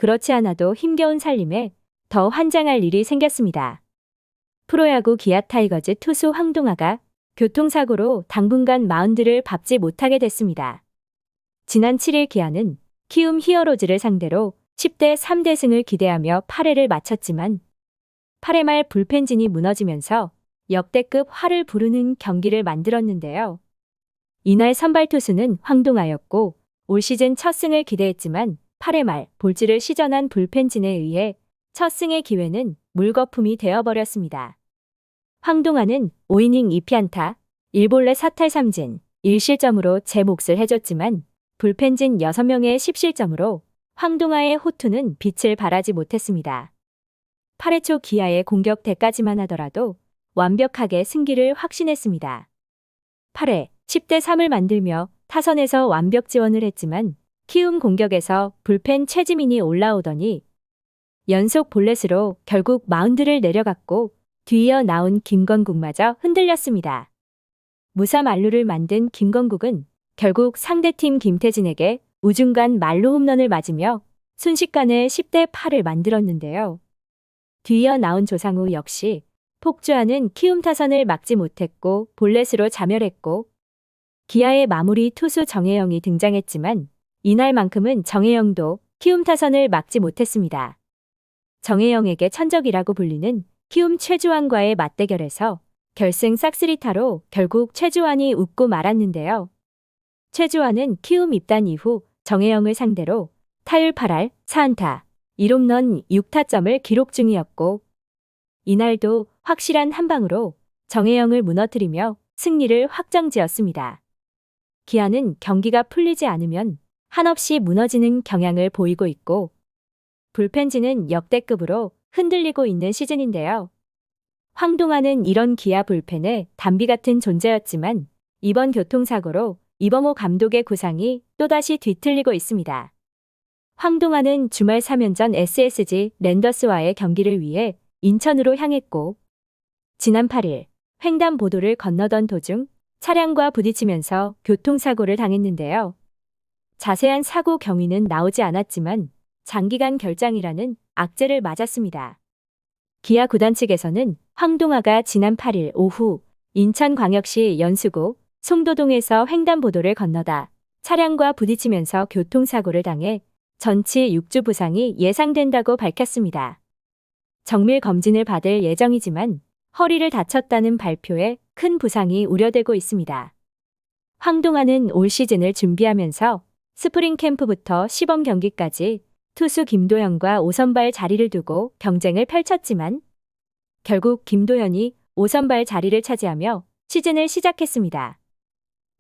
그렇지 않아도 힘겨운 살림에 더 환장할 일이 생겼습니다. 프로야구 기아 타이거즈 투수 황동아가 교통사고로 당분간 마운드를 밟지 못하게 됐습니다. 지난 7일 기아는 키움 히어로즈를 상대로 10대 3대승을 기대하며 8회를 마쳤지만 8회 말 불펜진이 무너지면서 역대급 화를 부르는 경기를 만들었는데요. 이날 선발 투수는 황동아였고 올 시즌 첫 승을 기대했지만 8회 말 볼지를 시전한 불펜진에 의해 첫 승의 기회는 물거품이 되어버렸습니다. 황동아는 5이닝 2피안타, 1볼넷 4탈3진, 1실점으로 제 몫을 해줬지만 불펜진 6명의 10실점으로 황동아의 호투는 빛을 발하지 못했습니다. 8회 초 기아의 공격 대까지만 하더라도 완벽하게 승기를 확신했습니다. 8회 10대 3을 만들며 타선에서 완벽 지원을 했지만 키움 공격에서 불펜 최지민이 올라오더니 연속 볼넷으로 결국 마운드를 내려갔고 뒤이어 나온 김건국마저 흔들렸습니다. 무사 만루를 만든 김건국은 결국 상대팀 김태진에게 우중간 만루 홈런을 맞으며 순식간에 10대 8을 만들었는데요. 뒤이어 나온 조상우 역시 폭주하는 키움 타선을 막지 못했고 볼넷으로 자멸했고 기아의 마무리 투수 정혜영이 등장했지만 이날만큼은 정혜영도 키움 타선을 막지 못했습니다. 정혜영에게 천적이라고 불리는 키움 최주환과의 맞대결에서 결승 싹쓸이타로 결국 최주환이 웃고 말았는데요. 최주환은 키움 입단 이후 정혜영을 상대로 타율 8할 4안타, 1홈런 6타점을 기록 중이었고 이날도 확실한 한 방으로 정혜영을 무너뜨리며 승리를 확정지었습니다. 기아는 경기가 풀리지 않으면 한없이 무너지는 경향을 보이고 있고 불펜진은 역대급으로 흔들리고 있는 시즌인데요. 황동아는 이런 기아 불펜의 단비 같은 존재였지만 이번 교통사고로 이범호 감독의 구상이 또다시 뒤틀리고 있습니다. 황동아는 주말 3연전 SSG 랜더스와의 경기를 위해 인천으로 향했고 지난 8일 횡단보도를 건너던 도중 차량과 부딪히면서 교통사고를 당했는데요. 자세한 사고 경위는 나오지 않았지만 장기간 결장이라는 악재를 맞았습니다. 기아 구단 측에서는 황동아가 지난 8일 오후 인천광역시 연수구 송도동에서 횡단보도를 건너다 차량과 부딪히면서 교통사고를 당해 전치 6주 부상이 예상된다고 밝혔습니다. 정밀 검진을 받을 예정이지만 허리를 다쳤다는 발표에 큰 부상이 우려되고 있습니다. 황동아는 올 시즌을 준비하면서 스프링 캠프부터 시범 경기까지 투수 김도현과 5선발 자리를 두고 경쟁을 펼쳤지만 결국 김도현이 5선발 자리를 차지하며 시즌을 시작했습니다.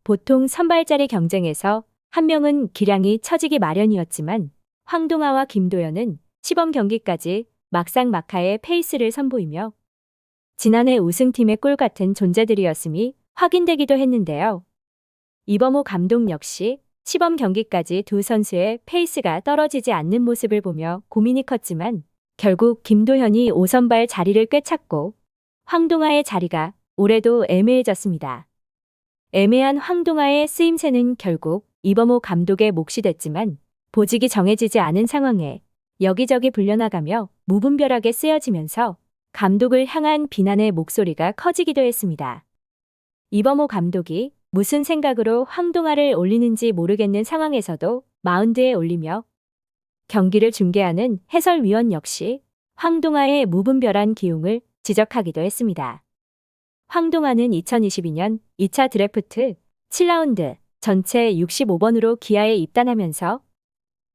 보통 선발자리 경쟁에서 한 명은 기량이 처지기 마련이었지만 황동아와 김도현은 시범 경기까지 막상막하의 페이스를 선보이며 지난해 우승팀의 꿀 같은 존재들이었음이 확인되기도 했는데요. 이범호 감독 역시 시범 경기까지 두 선수의 페이스가 떨어지지 않는 모습을 보며 고민이 컸지만 결국 김도현이 5선발 자리를 꿰찼고 황동아의 자리가 올해도 애매해졌습니다. 애매한 황동아의 쓰임새는 결국 이범호 감독의 몫이 됐지만 보직이 정해지지 않은 상황에 여기저기 불려나가며 무분별하게 쓰여지면서 감독을 향한 비난의 목소리가 커지기도 했습니다. 이범호 감독이 무슨 생각으로 황동아를 올리는지 모르겠는 상황에서도 마운드에 올리며 경기를 중계하는 해설위원 역시 황동아의 무분별한 기용을 지적하기도 했습니다. 황동아는 2022년 2차 드래프트 7라운드 전체 65번으로 기아에 입단하면서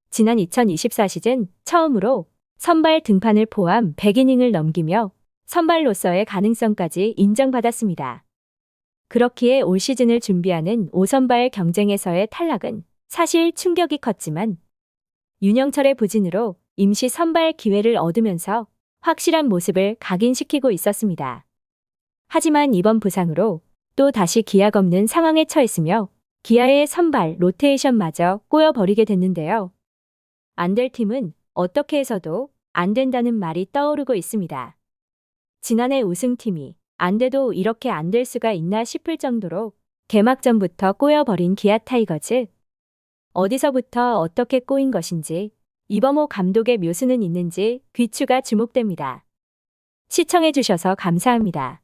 지난 2024 시즌 처음으로 선발 등판을 포함 100이닝을 넘기며 선발로서의 가능성까지 인정받았습니다. 그렇기에 올 시즌을 준비하는 5선발 경쟁에서의 탈락은 사실 충격이 컸지만 윤영철의 부진으로 임시 선발 기회를 얻으면서 확실한 모습을 각인시키고 있었습니다. 하지만 이번 부상으로 또 다시 기약 없는 상황에 처했으며 기아의 선발 로테이션마저 꼬여버리게 됐는데요. 안 될 팀은 어떻게 해서도 안 된다는 말이 떠오르고 있습니다. 지난해 우승팀이 안 돼도 이렇게 안 될 수가 있나 싶을 정도로 개막전부터 꼬여버린 기아 타이거즈. 어디서부터 어떻게 꼬인 것인지 이범호 감독의 묘수는 있는지 귀추가 주목됩니다. 시청해주셔서 감사합니다.